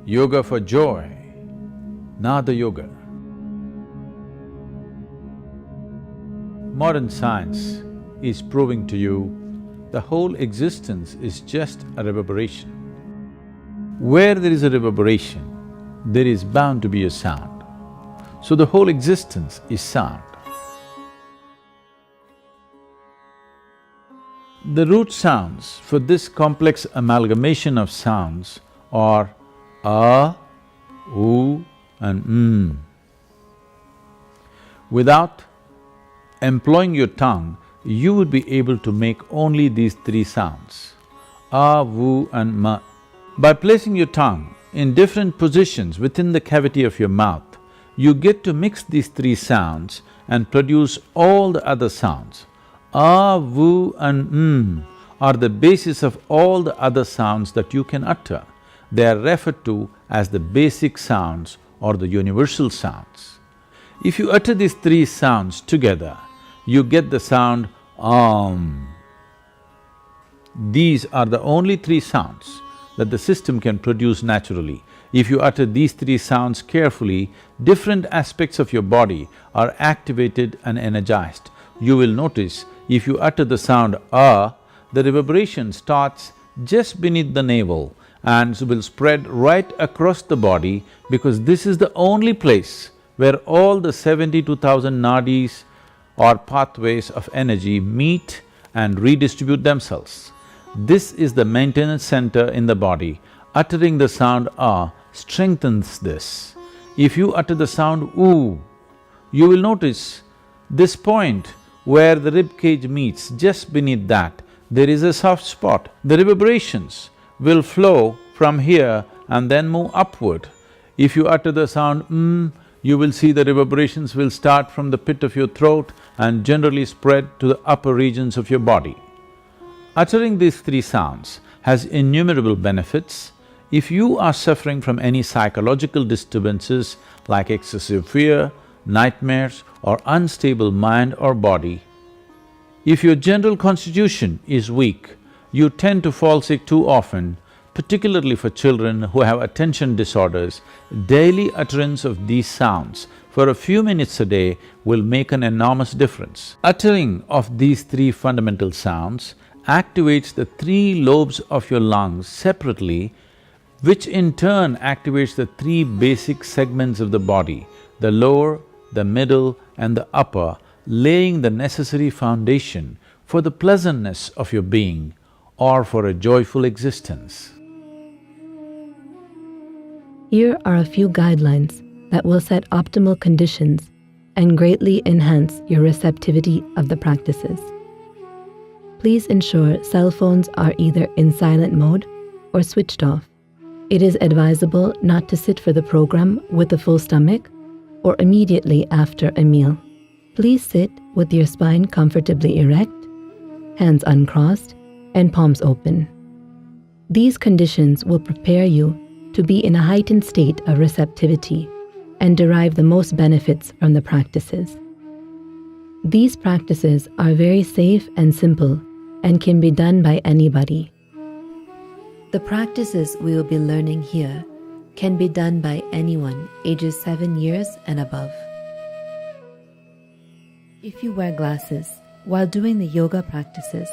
Yoga for joy, Nada Yoga. Modern science is proving to you the whole existence is just a reverberation. Where there is a reverberation, there is bound to be a sound. So the whole existence is sound. The root sounds for this complex amalgamation of sounds are a, u and m. Without employing your tongue, you would be able to make only these three sounds, a, vu and ma. By placing your tongue in different positions within the cavity of your mouth, you get to mix these three sounds and produce all the other sounds. A, vu and m are the basis of all the other sounds that you can utter. They are referred to as the basic sounds or the universal sounds. If you utter these three sounds together, you get the sound Om. These are the only three sounds that the system can produce naturally. If you utter these three sounds carefully, different aspects of your body are activated and energized. You will notice if you utter the sound a, the reverberation starts just beneath the navel and will spread right across the body because this is the only place where all the 72,000 nadis or pathways of energy meet and redistribute themselves. This is the maintenance center in the body. Uttering the sound a strengthens this. If you utter the sound oo, you will notice this point where the rib cage meets, just beneath that, there is a soft spot. The reverberations will flow from here and then move upward. If you utter the sound you will see the reverberations will start from the pit of your throat and generally spread to the upper regions of your body. Uttering these three sounds has innumerable benefits. If you are suffering from any psychological disturbances like excessive fear, nightmares or unstable mind or body, if your general constitution is weak, you tend to fall sick too often, particularly for children who have attention disorders, daily utterance of these sounds for a few minutes a day will make an enormous difference. Uttering of these three fundamental sounds activates the three lobes of your lungs separately, which in turn activates the three basic segments of the body, the lower, the middle and the upper, laying the necessary foundation for the pleasantness of your being or for a joyful existence. Here are a few guidelines that will set optimal conditions and greatly enhance your receptivity of the practices. Please ensure cell phones are either in silent mode or switched off. It is advisable not to sit for the program with a full stomach or immediately after a meal. Please sit with your spine comfortably erect, hands uncrossed, and palms open. These conditions will prepare you to be in a heightened state of receptivity and derive the most benefits from the practices. These practices are very safe and simple and can be done by anybody. The practices we will be learning here can be done by anyone ages 7 years and above. If you wear glasses while doing the yoga practices,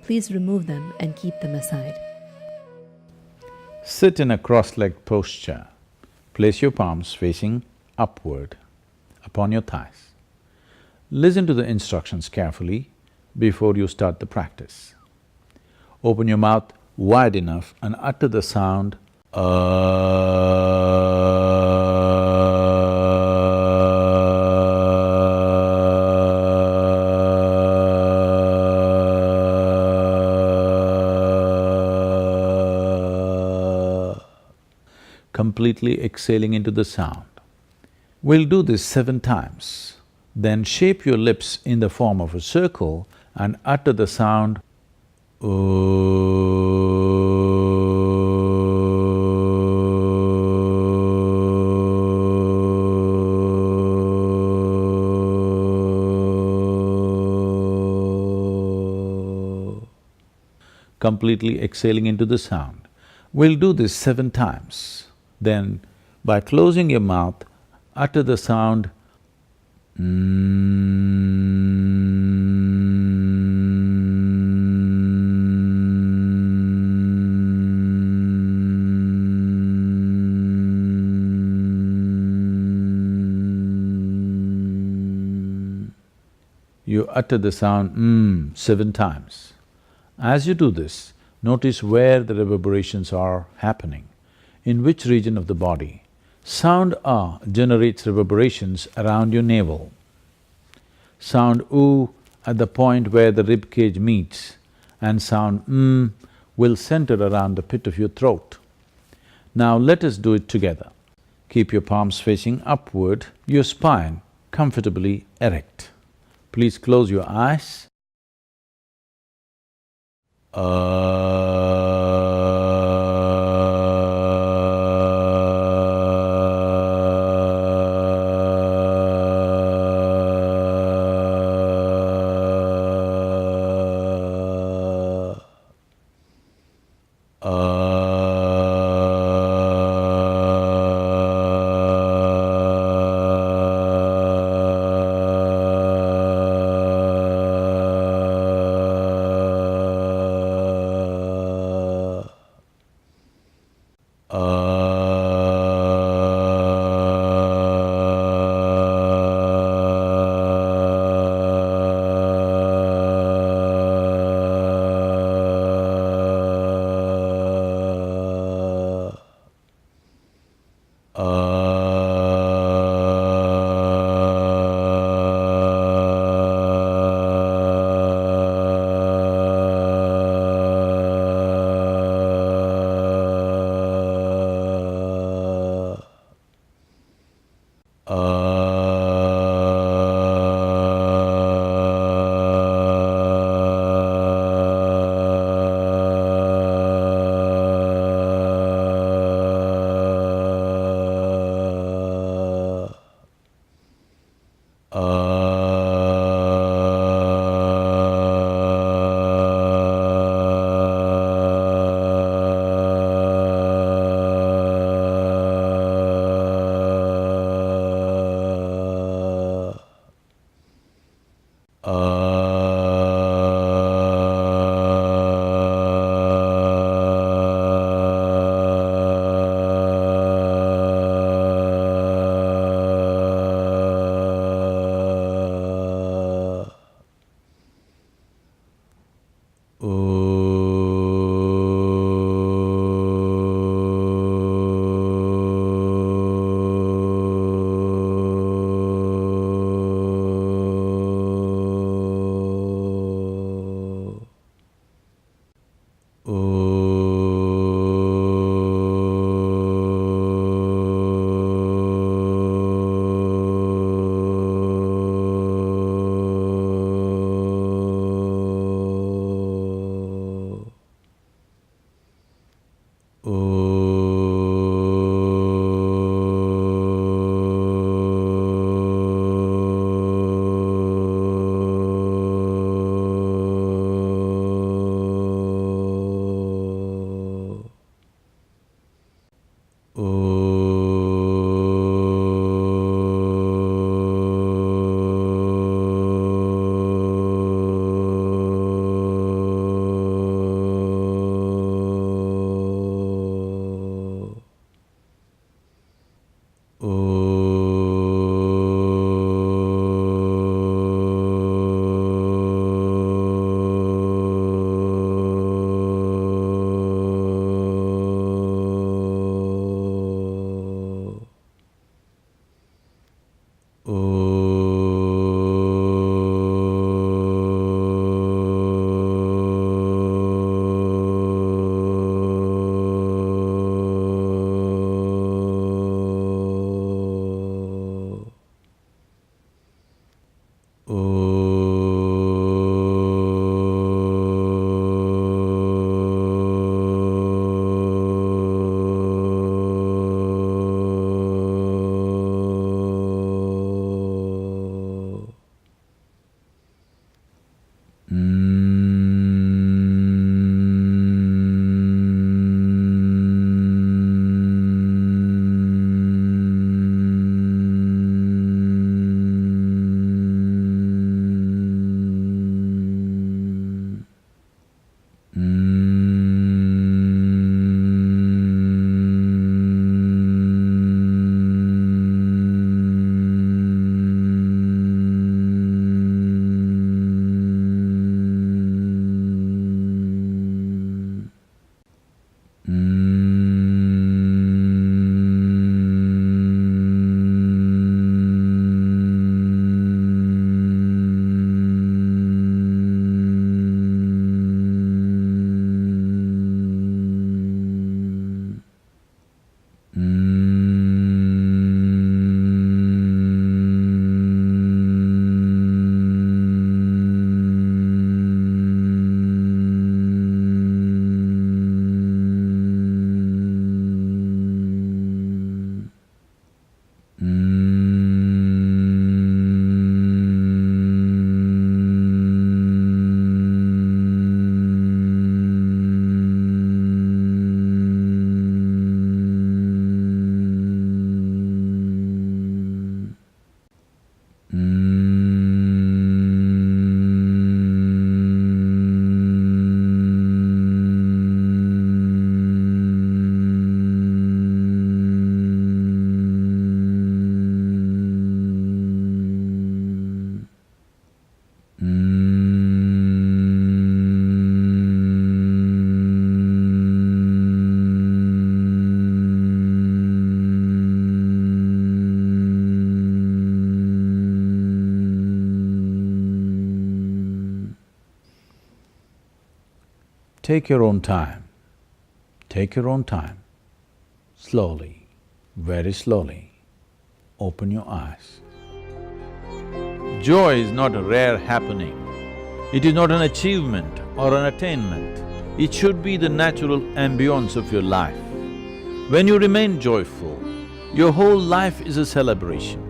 please remove them and keep them aside. Sit in a cross-legged posture. Place your palms facing upward upon your thighs. Listen to the instructions carefully before you start the practice. Open your mouth wide enough and utter the sound completely exhaling into the sound. We'll do this 7 times. Then shape your lips in the form of a circle and utter the sound completely exhaling into the sound. We'll do this 7 times. Then, by closing your mouth, utter the sound You utter the sound 7 times. As you do this, notice where the reverberations are happening, in which region of the body. Sound generates reverberations around your navel. Sound oo at the point where the rib cage meets, and sound will center around the pit of your throat. Now let us do it together. Keep your palms facing upward, your spine comfortably erect. Please close your eyes. Take your own time. Take your own time. Slowly, very slowly, open your eyes. Joy is not a rare happening. It is not an achievement or an attainment. It should be the natural ambience of your life. When you remain joyful, your whole life is a celebration.